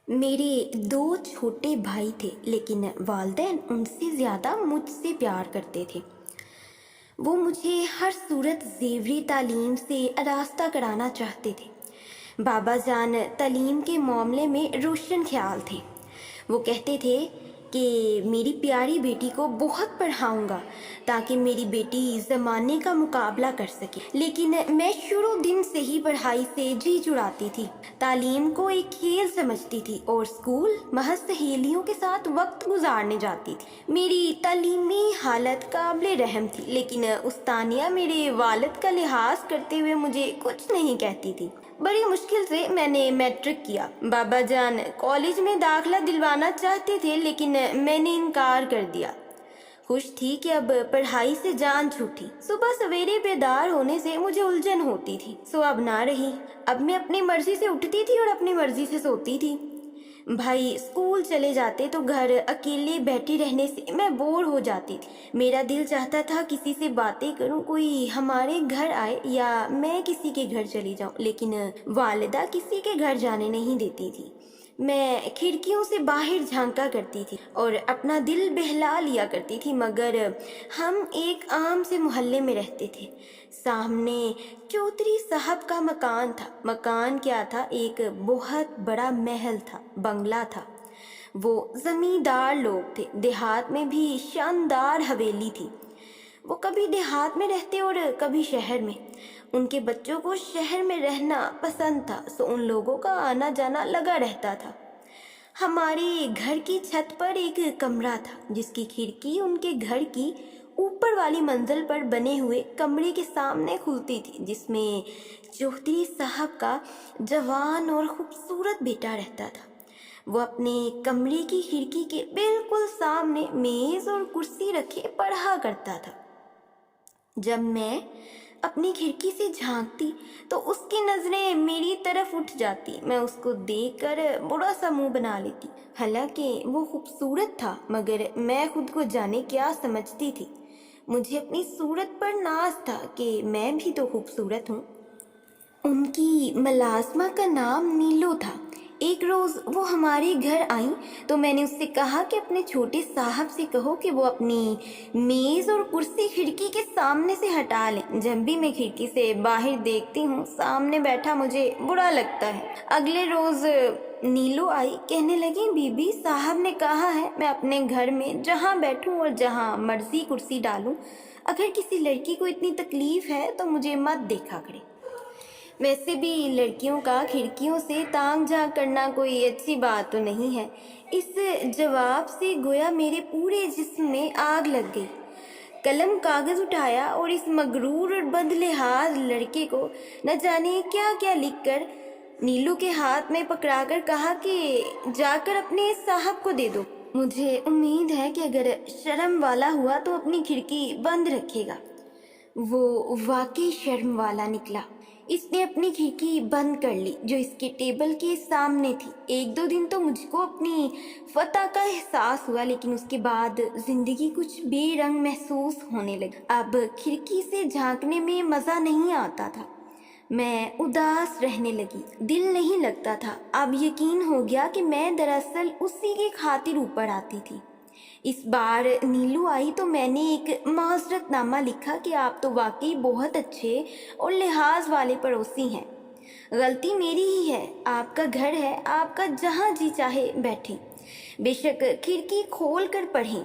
मेरे दो छोटे भाई थे, लेकिन वालिदैन उनसे ज़्यादा मुझसे प्यार करते थे। वो मुझे हर सूरत ज़ेवरी तालीम से आरास्ता कराना चाहते थे। बाबा जान तालीम के मामले में रोशन ख्याल थे। वो कहते थे कि मेरी प्यारी बेटी को बहुत पढ़ाऊंगा ताकि मेरी बेटी ज़माने का मुकाबला कर सके। लेकिन मैं शुरू दिन से ही पढ़ाई से जी जुड़ाती थी, तालीम को एक खेल समझती थी और स्कूल महज सहेलियों के साथ वक्त गुजारने जाती थी। मेरी तालीमी हालत काबिले रहम थी, लेकिन उस्तानिया मेरे वालिद का लिहाज करते हुए मुझे कुछ नहीं कहती थी। बड़ी मुश्किल से मैंने मैट्रिक किया। बाबा जान कॉलेज में दाखिला दिलवाना चाहते थे, लेकिन मैंने इनकार कर दिया। खुश थी कि अब पढ़ाई से जान छूटी। सुबह सवेरे बेदार होने से मुझे उलझन होती थी, सो अब ना रही। अब मैं अपनी मर्जी से उठती थी और अपनी मर्जी से सोती थी। भाई स्कूल चले जाते तो घर अकेले बैठी रहने से मैं बोर हो जाती थी। मेरा दिल चाहता था किसी से बातें करूं, कोई हमारे घर आए या मैं किसी के घर चली जाऊं, लेकिन वालिदा किसी के घर जाने नहीं देती थी। मैं खिड़कियों से बाहर झांका करती थी और अपना दिल बहला लिया करती थी, मगर हम एक आम से मोहल्ले में रहते थे। सामने चौधरी साहब का मकान था। मकान क्या था, एक बहुत बड़ा महल था, बंगला था। वो जमींदार लोग थे। देहात में भी शानदार हवेली थी। वो कभी देहात में रहते और कभी शहर में। उनके बच्चों को शहर में रहना पसंद था, सो उन लोगों का आना जाना लगा रहता था। हमारे घर की छत पर एक कमरा था, जिसकी खिड़की उनके घर की ऊपर वाली मंजिल पर बने हुए कमरे के सामने खुलती थी, जिसमें चौधरी साहब का जवान और खूबसूरत बेटा रहता था। वो अपने कमरे की खिड़की के बिल्कुल सामने मेज और कुर्सी रखे पढ़ा करता था। जब मैं अपनी खिड़की से झांकती तो उसकी नज़रें मेरी तरफ उठ जाती। मैं उसको देखकर बुरा सा मुंह बना लेती। हालांकि वो खूबसूरत था, मगर मैं खुद को जाने क्या समझती थी। मुझे अपनी सूरत पर नाज था कि मैं भी तो खूबसूरत हूँ। उनकी मलाजमा का नाम नीलो था। एक रोज़ वो हमारे घर आई तो मैंने उससे कहा कि अपने छोटे साहब से कहो कि वो अपनी मेज़ और कुर्सी खिड़की के सामने से हटा लें। जब भी मैं खिड़की से बाहर देखती हूँ, सामने बैठा मुझे बुरा लगता है। अगले रोज़ नीलो आई, कहने लगी, बीबी साहब ने कहा है मैं अपने घर में जहाँ बैठूँ और जहाँ मर्जी कुर्सी डालूँ। अगर किसी लड़की को इतनी तकलीफ़ है तो मुझे मत देखा करे। वैसे भी लड़कियों का खिड़कियों से ताक झांक करना कोई अच्छी बात तो नहीं है। इस जवाब से गोया मेरे पूरे जिस्म में आग लग गई। कलम कागज उठाया और इस मगरूर और बदलिहाज लड़के को न जाने क्या क्या लिखकर नीलू के हाथ में पकड़ाकर कहा कि जाकर अपने साहब को दे दो। मुझे उम्मीद है कि अगर शर्म वाला हुआ तो अपनी खिड़की बंद रखेगा। वो वाकई शर्म वाला निकला। इसने अपनी खिड़की बंद कर ली, जो इसके टेबल के सामने थी। एक दो दिन तो मुझको अपनी फतह का एहसास हुआ, लेकिन उसके बाद जिंदगी कुछ बेरंग महसूस होने लगी। अब खिड़की से झांकने में मज़ा नहीं आता था। मैं उदास रहने लगी, दिल नहीं लगता था। अब यकीन हो गया कि मैं दरअसल उसी की खातिर ऊपर आती थी। इस बार नीलू आई तो मैंने एक माजरतनामा लिखा कि आप तो वाकई बहुत अच्छे और लिहाज वाले पड़ोसी हैं। गलती मेरी ही है। आपका घर है, आपका जहाँ जी चाहे बैठें, बेशक खिड़की खोल कर पढ़ें।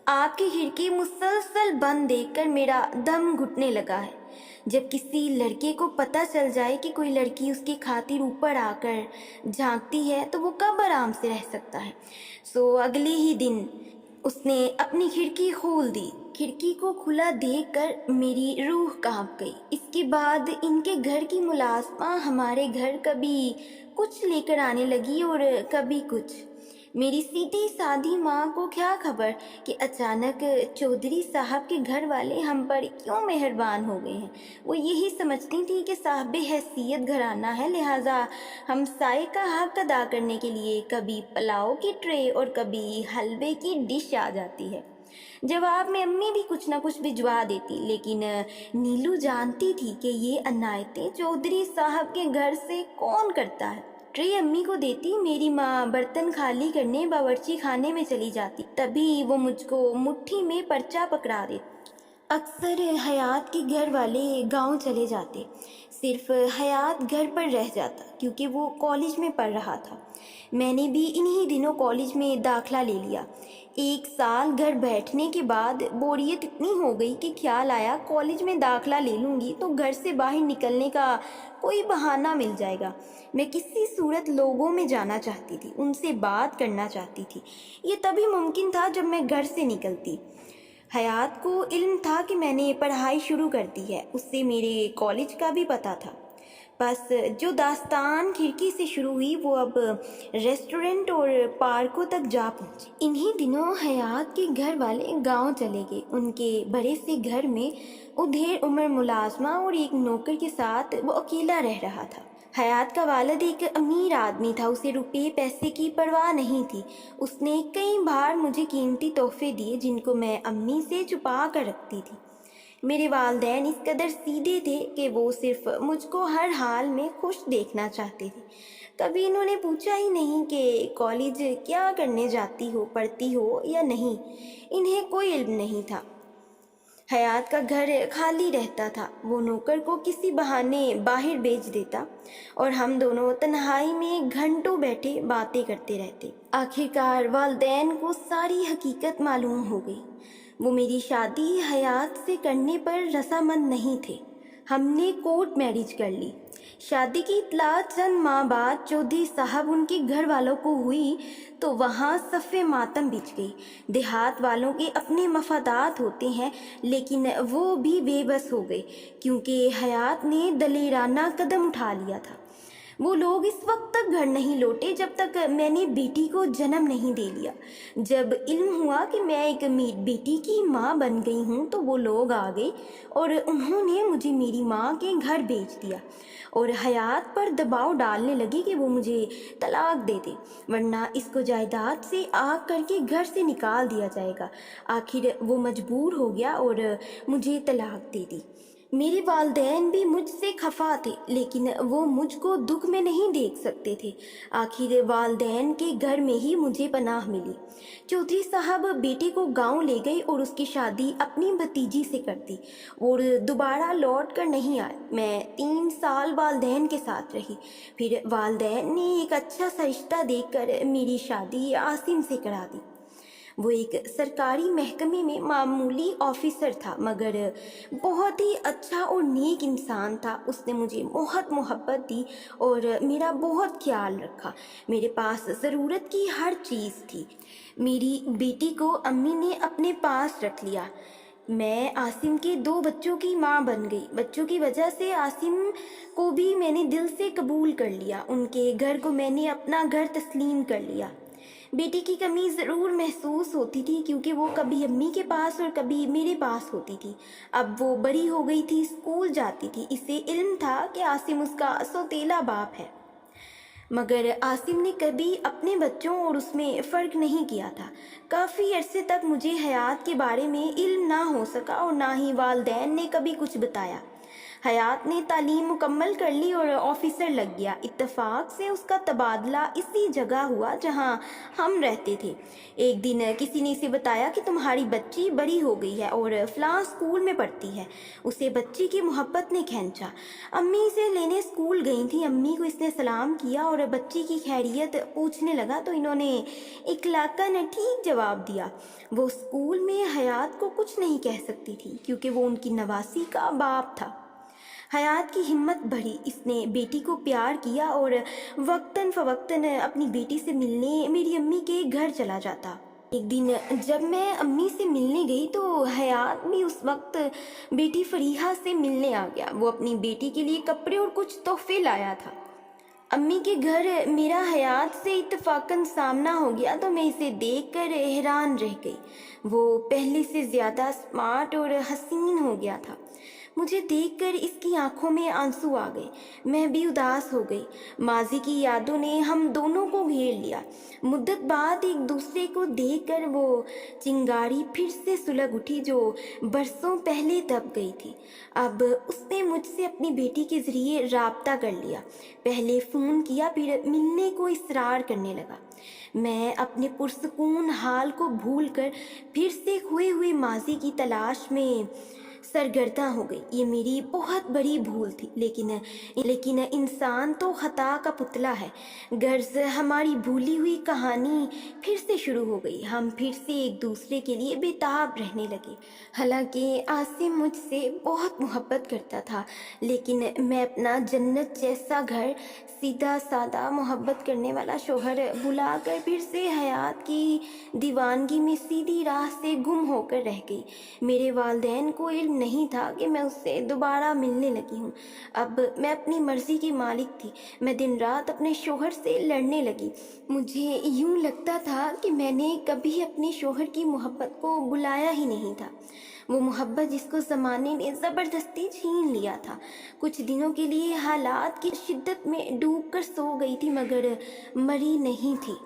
आपकी खिड़की मुसलसल बंद देखकर मेरा दम घुटने लगा है। जब किसी लड़के को पता चल जाए कि कोई लड़की उसकी खातिर ऊपर आकर झांकती है तो वो कब आराम से रह सकता है। सो अगले ही दिन उसने अपनी खिड़की खोल दी। खिड़की को खुला देखकर मेरी रूह कांप गई। इसके बाद इनके घर की मुलाजमा हमारे घर कभी कुछ लेकर आने लगी और कभी कुछ। मेरी सीधी सादी माँ को क्या खबर कि अचानक चौधरी साहब के घर वाले हम पर क्यों मेहरबान हो गए हैं। वो यही समझती थी कि साहब हैसियत घराना है, लिहाजा हमसाए का हक अदा करने के लिए कभी पुलाव की ट्रे और कभी हलवे की डिश आ जाती है। जवाब में अम्मी भी कुछ ना कुछ भिजवा देती, लेकिन नीलू जानती थी कि ये अनायतें चौधरी साहब के घर से कौन करता है। ٹرے امی کو دیتی، میری ماں برتن خالی کرنے باورچی خانے میں چلی جاتی، تبھی وہ مجھ کو مٹھی میں پرچہ پکڑا دیتی۔ اکثر حیات کے گھر والے گاؤں چلے جاتے، صرف حیات گھر پر رہ جاتا کیونکہ وہ کالج میں پڑھ رہا تھا۔ میں نے بھی انہی دنوں کالج میں داخلہ لے لیا۔ 1 سال گھر بیٹھنے کے بعد بوریت اتنی ہو گئی کہ خیال آیا کالج میں داخلہ لے لوں گی تو گھر سے باہر نکلنے کا کوئی بہانہ مل جائے گا۔ میں کسی صورت لوگوں میں جانا چاہتی تھی، ان سے بات کرنا چاہتی تھی۔ یہ تبھی ممکن تھا جب میں گھر سے نکلتی۔ حیات کو علم تھا کہ میں نے پڑھائی شروع کر دی ہے، اس سے میرے کالج کا بھی پتہ تھا۔ بس جو داستان کھڑکی سے شروع ہوئی وہ اب ریسٹورنٹ اور پارکوں تک جا پہنچی۔ انہی دنوں حیات کے گھر والے گاؤں چلے گئے۔ ان کے بڑے سے گھر میں ادھیڑ عمر ملازمہ اور ایک نوکر کے ساتھ وہ اکیلا رہ رہا تھا۔ حیات کا والد ایک امیر آدمی تھا، اسے روپے پیسے کی پرواہ نہیں تھی۔ اس نے کئی بار مجھے قیمتی تحفے دیے جن کو میں امی سے چھپا کر رکھتی تھی۔ میرے والدین اس قدر سیدھے تھے کہ وہ صرف مجھ کو ہر حال میں خوش دیکھنا چاہتے تھے۔ کبھی انہوں نے پوچھا ہی نہیں کہ کالج کیا کرنے جاتی ہو، پڑھتی ہو یا نہیں۔ انہیں کوئی علم نہیں تھا۔ حیات کا گھر خالی رہتا تھا، وہ نوکر کو کسی بہانے باہر بھیج دیتا اور ہم دونوں تنہائی میں گھنٹوں بیٹھے باتیں کرتے رہتے۔ آخرکار والدین کو ساری حقیقت معلوم ہو گئی۔ وہ میری شادی حیات سے کرنے پر رضامند نہیں تھے۔ ہم نے کورٹ میرج کر لی۔ شادی کی اطلاع چند ماہ بعد چودھری صاحب ان کے گھر والوں کو ہوئی تو وہاں صف ماتم بچھ گئی۔ دیہات والوں کے اپنے مفادات ہوتے ہیں، لیکن وہ بھی بے بس ہو گئے کیونکہ حیات نے دلیرانہ قدم اٹھا لیا تھا۔ وہ لوگ اس وقت تک گھر نہیں لوٹے جب تک میں نے بیٹی کو جنم نہیں دے لیا۔ جب علم ہوا کہ میں ایک بیٹی کی ماں بن گئی ہوں تو وہ لوگ آ گئے اور انہوں نے مجھے میری ماں کے گھر بھیج دیا اور حیات پر دباؤ ڈالنے لگے کہ وہ مجھے طلاق دے دے، ورنہ اس کو جائیداد سے آگ کر کے گھر سے نکال دیا جائے گا۔ آخر وہ مجبور ہو گیا اور مجھے طلاق دے دی۔ میرے والدین بھی مجھ سے خفا تھے، لیکن وہ مجھ کو دکھ میں نہیں دیکھ سکتے تھے۔ آخر والدین کے گھر میں ہی مجھے پناہ ملی۔ چودھری صاحب بیٹے کو گاؤں لے گئی اور اس کی شادی اپنی بھتیجی سے کر دی اور دوبارہ لوٹ کر نہیں آئے۔ میں 3 سال والدین کے ساتھ رہی، پھر والدین نے ایک اچھا سا رشتہ دیکھ کر میری شادی عاصم سے کرا دی۔ وہ ایک سرکاری محکمے میں معمولی آفیسر تھا، مگر بہت ہی اچھا اور نیک انسان تھا۔ اس نے مجھے بہت محبت دی اور میرا بہت خیال رکھا۔ میرے پاس ضرورت کی ہر چیز تھی۔ میری بیٹی کو امی نے اپنے پاس رکھ لیا۔ میں عاصم کے 2 بچوں کی ماں بن گئی۔ بچوں کی وجہ سے عاصم کو بھی میں نے دل سے قبول کر لیا۔ ان کے گھر کو میں نے اپنا گھر تسلیم کر لیا۔ بیٹی کی کمی ضرور محسوس ہوتی تھی کیونکہ وہ کبھی امی کے پاس اور کبھی میرے پاس ہوتی تھی۔ اب وہ بڑی ہو گئی تھی، اسکول جاتی تھی۔ اسے علم تھا کہ عاصم اس کا سوتیلا باپ ہے، مگر عاصم نے کبھی اپنے بچوں اور اس میں فرق نہیں کیا تھا۔ کافی عرصے تک مجھے حیات کے بارے میں علم نہ ہو سکا اور نہ ہی والدین نے کبھی کچھ بتایا۔ حیات نے تعلیم مکمل کر لی اور آفیسر لگ گیا۔ اتفاق سے اس کا تبادلہ اسی جگہ ہوا جہاں ہم رہتے تھے۔ ایک دن کسی نے اسے بتایا کہ تمہاری بچی بڑی ہو گئی ہے اور فلاں اسکول میں پڑھتی ہے۔ اسے بچی کی محبت نے کھینچا۔ امی اسے لینے اسکول گئی تھی۔ امی کو اس نے سلام کیا اور بچی کی خیریت پوچھنے لگا تو انہوں نے اخلاقاً ٹھیک جواب دیا۔ وہ اسکول میں حیات کو کچھ نہیں کہہ سکتی تھی کیونکہ وہ ان کی نواسی کا باپ تھا۔ حیات کی ہمت بڑھی، اس نے بیٹی کو پیار کیا اور وقتاً فوقتاً اپنی بیٹی سے ملنے میری امی کے گھر چلا جاتا۔ ایک دن جب میں امی سے ملنے گئی تو حیات بھی اس وقت بیٹی فریحہ سے ملنے آ گیا۔ وہ اپنی بیٹی کے لیے کپڑے اور کچھ تحفے لایا تھا۔ امی کے گھر میرا حیات سے اتفاقاً سامنا ہو گیا تو میں اسے دیکھ کر حیران رہ گئی۔ وہ پہلے سے زیادہ اسمارٹ اور حسین ہو گیا تھا۔ मुझे देखकर इसकी आंखों में आंसू आ गए। मैं भी उदास हो गई। माजी की यादों ने हम दोनों को घेर लिया। मुद्दत बाद एक दूसरे को देखकर वो चिंगारी फिर से सुलग उठी जो बरसों पहले दब गई थी। अब उसने मुझसे अपनी बेटी के जरिए राब्ता कर लिया। पहले फ़ोन किया, फिर मिलने को इसरार करने लगा। मैं अपने पुरसकून हाल को भूलकर फिर से खोए हुए माजी की तलाश में सरगर्दा हो गई। ये मेरी बहुत बड़ी भूल थी, लेकिन इंसान तो खता का पुतला है। गर्ज हमारी भूली हुई कहानी फिर से शुरू हो गई। हम फिर से एक दूसरे के लिए बेताब रहने लगे। हालांकि आसिम मुझसे बहुत मोहब्बत करता था, लेकिन मैं अपना जन्नत जैसा घर, सीधा सादा मोहब्बत करने वाला शोहर बुलाकर फिर से हयात की दीवानगी में सीधी राह से गुम होकर रह गई। मेरे वालिदैन को इल्म नहीं था कि मैं उससे दोबारा मिलने लगी हूँ। अब मैं अपनी मर्जी की मालिक थी। मैं दिन रात अपने शोहर से लड़ने लगी। मुझे यूँ लगता था कि मैंने कभी अपने शोहर की मोहब्बत को बुलाया ही नहीं था। वो मोहब्बत जिसको ज़माने ने ज़बरदस्ती छीन लिया था। कुछ दिनों के लिए हालात की शिद्दत में डूब कर सो गई थी, मगर मरी नहीं थी।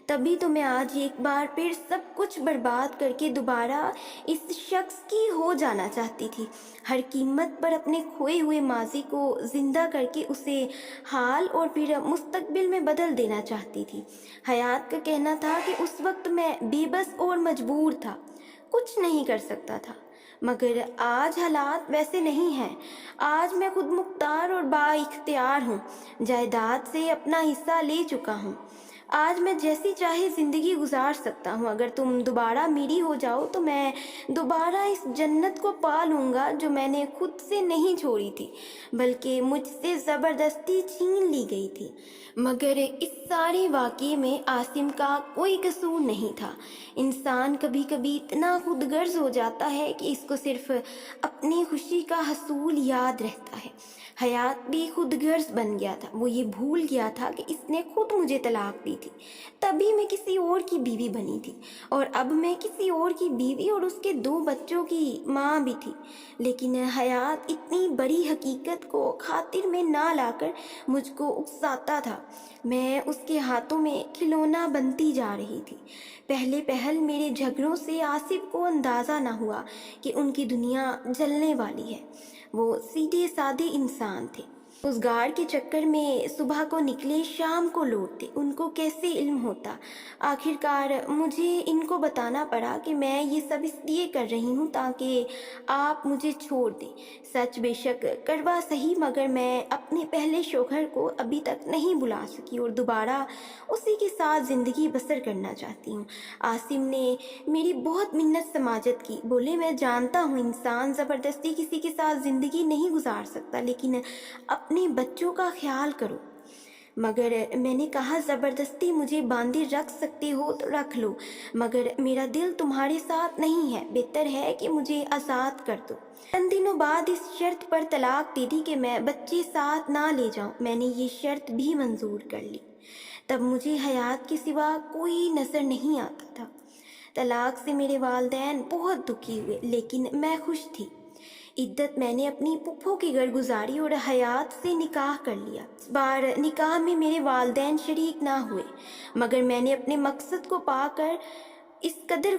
तभी तो मैं आज एक बार फिर सब कुछ बर्बाद करके दोबारा इस शख्स की हो जाना चाहती थी। हर कीमत पर अपने खोए हुए माजी को जिंदा करके उसे हाल और फिर मुस्तकबिल में बदल देना चाहती थी। हयात का कहना था कि उस वक्त मैं बेबस और मजबूर था, कुछ नहीं कर सकता था। मगर आज हालात वैसे नहीं हैं। आज मैं खुद मुख्तार और बाइख्तियार हूँ। जायदाद से अपना हिस्सा ले चुका हूँ। आज मैं जैसी चाहे ज़िंदगी गुजार सकता हूँ। अगर तुम दोबारा मेरी हो जाओ तो मैं दोबारा इस जन्नत को पा लूँगा जो मैंने खुद से नहीं छोड़ी थी, बल्कि मुझसे ज़बरदस्ती छीन ली गई थी। मगर इस सारे वाक़ये में आसिम का कोई कसूर नहीं था। इंसान कभी कभी इतना खुदगर्ज हो जाता है कि इसको सिर्फ अपनी खुशी का हसूल याद रहता है। हयात भी खुदगर्ज बन गया था। वो ये भूल गया था कि इसने खुद मुझे तलाक दी थी, तभी मैं किसी और की बीवी बनी थी, और अब मैं किसी और की बीवी और उसके 2 बच्चों की माँ भी थी। लेकिन हयात इतनी बड़ी हकीकत को खातिर में ना लाकर मुझको उकसाता था। मैं उसके हाथों में खिलौना बनती जा रही थी। पहले पहल मेरे झगड़ों से आसिफ को अंदाज़ा न हुआ कि उनकी दुनिया जलने वाली है। वो सीधे साधे इंसान थे। उस गाड़ के चक्कर में सुबह को निकले, शाम को लौटते। उनको कैसे इल्म होता? आखिरकार मुझे इनको बताना पड़ा कि मैं ये सब इसलिए कर रही हूँ ताकि आप मुझे छोड़ दें। सच बेशक कड़वा सही, मगर मैं अपने पहले शौहर को अभी तक नहीं भुला सकी और दोबारा उसी के साथ ज़िंदगी बसर करना चाहती हूँ। आसिम ने मेरी बहुत मिन्नत समाजत की। बोले, मैं जानता हूँ इंसान ज़बरदस्ती किसी के साथ ज़िंदगी नहीं गुजार सकता, लेकिन अपने बच्चों का ख्याल करो। मगर मैंने कहा, ज़बरदस्ती मुझे बांधे रख सकते हो तो रख लो, मगर मेरा दिल तुम्हारे साथ नहीं है। बेहतर है कि मुझे आज़ाद कर दो। चंद दिनों बाद इस शर्त पर तलाक दे दी कि मैं बच्चे साथ ना ले जाऊं। मैंने ये शर्त भी मंजूर कर ली। तब मुझे हयात के सिवा कोई नज़र नहीं आता था। तलाक से मेरे वालिदैन बहुत दुखी हुए, लेकिन मैं खुश थी। इद्दत मैंने अपनी पुप्पो के घर गुजारी और हयात से निकाह कर लिया। इस बार निकाह में मेरे वालिदैन शरीक ना हुए, मगर मैंने अपने मकसद को पाकर इस कदर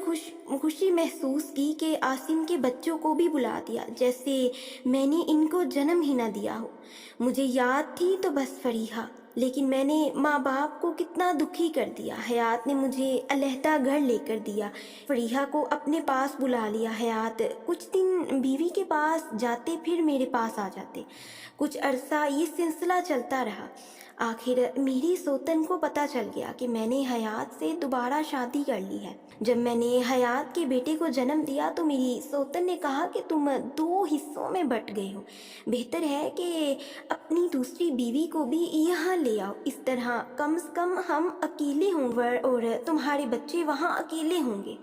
खुशी महसूस की कि आसिम के बच्चों को भी बुला दिया, जैसे मैंने इनको जन्म ही ना दिया हो। मुझे याद थी तो बस फरीहा, लेकिन मैंने माँ बाप को कितना दुखी कर दिया। हयात ने मुझे अलहदा घर लेकर दिया, फरीहा को अपने पास बुला लिया। हयात कुछ दिन बीवी के पास जाते, फिर मेरे पास आ जाते। कुछ अरसा ये सिलसिला चलता रहा। आखिर मेरी सोतन को पता चल गया कि मैंने हयात से दोबारा शादी कर ली है। जब मैंने हयात के बेटे को जन्म दिया तो मेरी सोतन ने कहा कि तुम 2 हिस्सों में बट गए हो, बेहतर है कि अपनी दूसरी बीवी को भी यहाँ ले आओ। इस तरह कम से कम हम अकेले होंगे और तुम्हारे बच्चे वहाँ अकेले होंगे।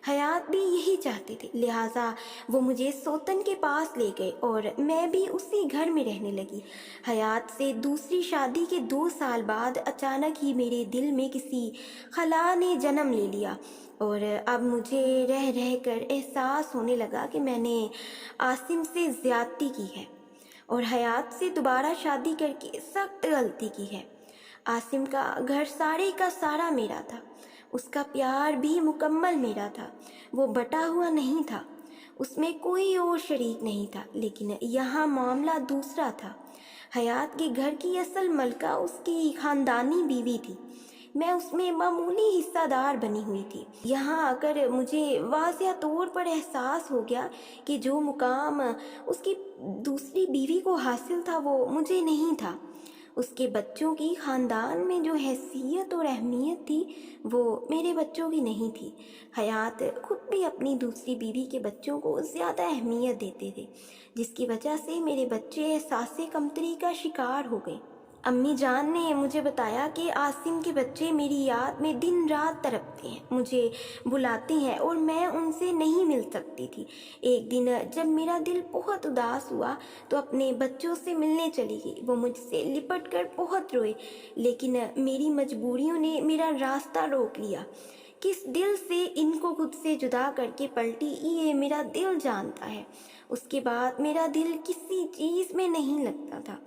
हयात भी यही चाहते थे, लिहाजा वो मुझे सोतन के पास ले गए और मैं भी उसी घर में रहने लगी। हयात से दूसरी शादी के 2 سال بعد اچانک ہی میرے دل میں کسی خلا نے جنم لے لیا، اور اب مجھے رہ رہ کر احساس ہونے لگا کہ میں نے عاصم سے زیادتی کی ہے اور حیات سے دوبارہ شادی کر کے سخت غلطی کی ہے۔ عاصم کا گھر سارے کا سارا میرا تھا، اس کا پیار بھی مکمل میرا تھا، وہ بٹا ہوا نہیں تھا، اس میں کوئی اور شریک نہیں تھا۔ لیکن یہاں معاملہ دوسرا تھا۔ حیات کے گھر کی اصل ملکہ اس کی خاندانی بیوی تھی، میں اس میں معمولی حصہ دار بنی ہوئی تھی۔ یہاں آ کر مجھے واضح طور پر احساس ہو گیا کہ جو مقام اس کی دوسری بیوی کو حاصل تھا وہ مجھے نہیں تھا۔ اس کے بچوں کی خاندان میں جو حیثیت اور اہمیت تھی وہ میرے بچوں کی نہیں تھی۔ حیات خود بھی اپنی دوسری بیوی کے بچوں کو زیادہ اہمیت دیتے تھے، جس کی وجہ سے میرے بچے احساس کمتری کا شکار ہو گئے۔ امی جان نے مجھے بتایا کہ عاصم کے بچے میری یاد میں دن رات تڑپتے ہیں، مجھے بلاتے ہیں اور میں ان سے نہیں مل سکتی تھی۔ ایک دن جب میرا دل بہت اداس ہوا تو اپنے بچوں سے ملنے چلی گئی۔ وہ مجھ سے لپٹ کر بہت روئے، لیکن میری مجبوریوں نے میرا راستہ روک لیا۔ کس دل سے ان کو خود سے جدا کر کے پلٹی یہ میرا دل جانتا ہے۔ اس کے بعد میرا دل کسی چیز میں نہیں لگتا تھا۔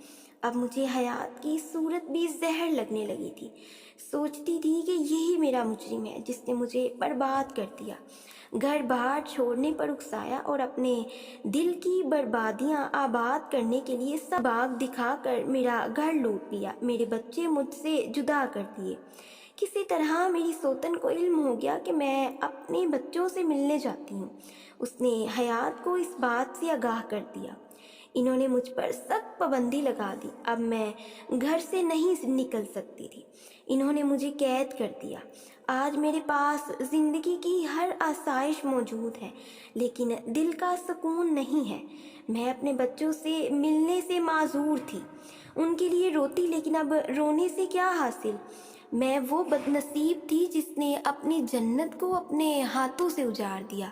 اب مجھے حیات کی صورت بھی زہر لگنے لگی تھی۔ سوچتی تھی کہ یہی میرا مجرم ہے جس نے مجھے برباد کر دیا، گھر بار چھوڑنے پر اکسایا اور اپنے دل کی بربادیاں آباد کرنے کے لیے سب باغ دکھا کر میرا گھر لوٹ لیا، میرے بچے مجھ سے جدا کر دیے۔ کسی طرح میری سوتن کو علم ہو گیا کہ میں اپنے بچوں سے ملنے جاتی ہوں۔ اس نے حیات کو اس بات سے آگاہ کر دیا۔ انہوں نے مجھ پر سخت پابندی لگا دی، اب میں گھر سے نہیں نکل سکتی تھی۔ انہوں نے مجھے قید کر دیا۔ آج میرے پاس زندگی کی ہر آسائش موجود ہے، لیکن دل کا سکون نہیں ہے۔ میں اپنے بچوں سے ملنے سے معذور تھی، ان کے لیے روتی، لیکن اب رونے سے کیا حاصل؟ میں وہ بد نصیب تھی جس نے اپنی جنت کو اپنے ہاتھوں سے اجاڑ دیا۔